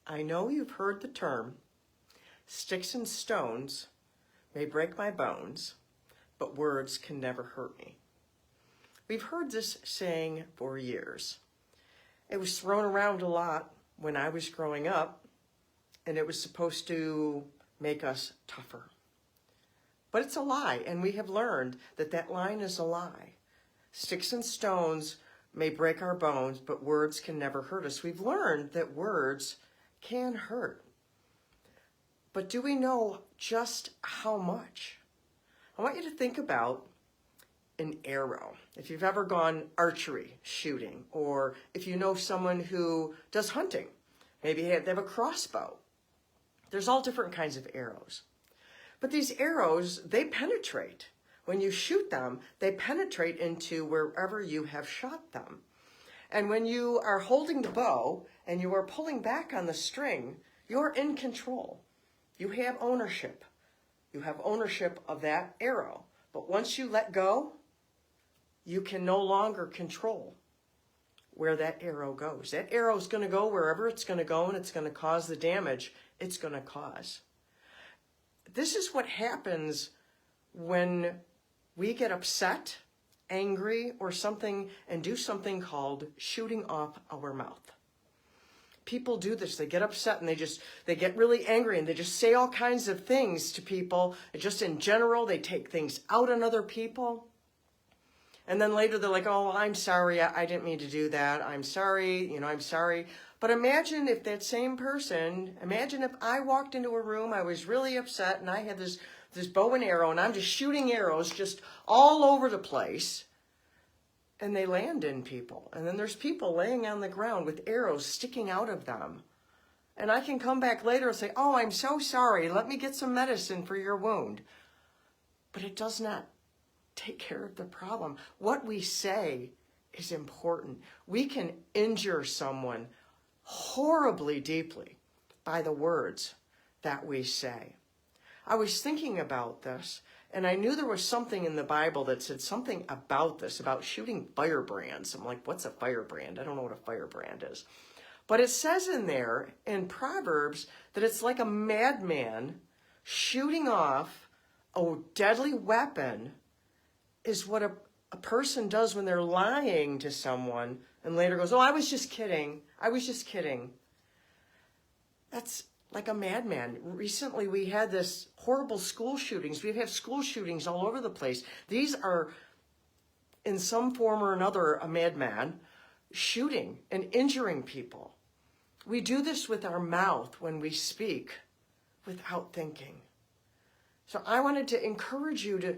I know you've heard the term, sticks and stones may break my bones, but words can never hurt me. We've heard this saying for years. It was thrown around a lot when I was growing up, and it was supposed to make us tougher. But it's a lie, and we have learned that that line is a lie. Sticks and stones may break our bones, but words can never hurt us. We've learned that words can hurt. But do we know just how much? I want you to think about an arrow. If you've ever gone archery shooting, or if you know someone who does hunting, maybe they have a crossbow. There's all different kinds of arrows. But these arrows, they penetrate. When you shoot them, they penetrate into wherever you have shot them. And when you are holding the bow and you are pulling back on the string, you're in control. You have ownership. You have ownership of that arrow. But once you let go, you can no longer control where that arrow goes. That arrow is going to go wherever it's going to go, and it's going to cause the damage it's going to cause. This is what happens when we get upset, angry, or something, and do something called shooting off our mouth. People do this. They get upset and they get really angry, and they just say all kinds of things to people. And just in general, they take things out on other people. And then later they're like, oh, I'm sorry. I didn't mean to do that. I'm sorry. I'm sorry. But imagine if that same person, imagine if I walked into a room, I was really upset, and I had this bow and arrow, and I'm just shooting arrows just all over the place. And they land in people. And then there's people laying on the ground with arrows sticking out of them. And I can come back later and say, oh, I'm so sorry. Let me get some medicine for your wound. But it does not take care of the problem. What we say is important. We can injure someone horribly deeply by the words that we say. I was thinking about this, and I knew there was something in the Bible that said something about this, about shooting firebrands. I'm like, what's a firebrand? I don't know what a firebrand is. But it says in there, in Proverbs, that it's like a madman shooting off a deadly weapon is what a person does when they're lying to someone and later goes, oh, I was just kidding. I was just kidding. That's like a madman. Recently, we had this horrible school shootings. We have school shootings all over the place. These are, in some form or another, a madman shooting and injuring people. We do this with our mouth when we speak without thinking. So I wanted to encourage you to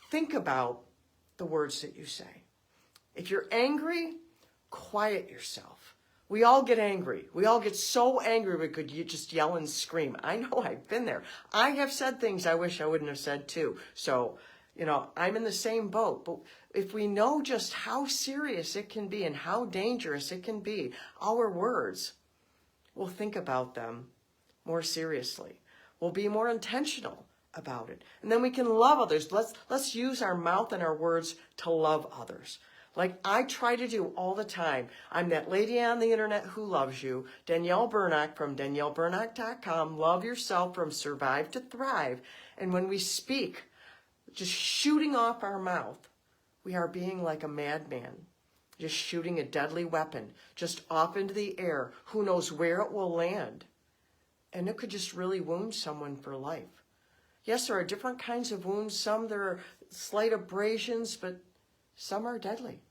think about the words that you say. If you're angry, quiet yourself. We all get angry. We all get so angry we could just yell and scream. I know, I've been there. I have said things I wish I wouldn't have said too. So, I'm in the same boat. But if we know just how serious it can be and how dangerous it can be, our words, we'll think about them more seriously. We'll be more intentional about it. And then we can love others. Let's use our mouth and our words to love others. Like I try to do all the time. I'm that lady on the internet who loves you. Danielle Bernack from DanielleBernack.com. Love yourself from Survive to Thrive. And when we speak, just shooting off our mouth, we are being like a madman. Just shooting a deadly weapon, just off into the air. Who knows where it will land? And it could just really wound someone for life. Yes, there are different kinds of wounds. Some there are slight abrasions, but some are deadly.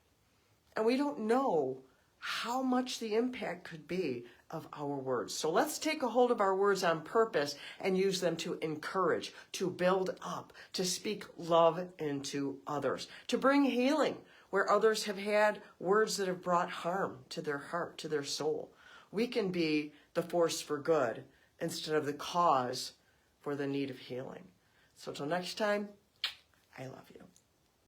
And we don't know how much the impact could be of our words. So let's take a hold of our words on purpose and use them to encourage, to build up, to speak love into others, to bring healing where others have had words that have brought harm to their heart, to their soul. We can be the force for good instead of the cause for the need of healing. So till next time, I love you.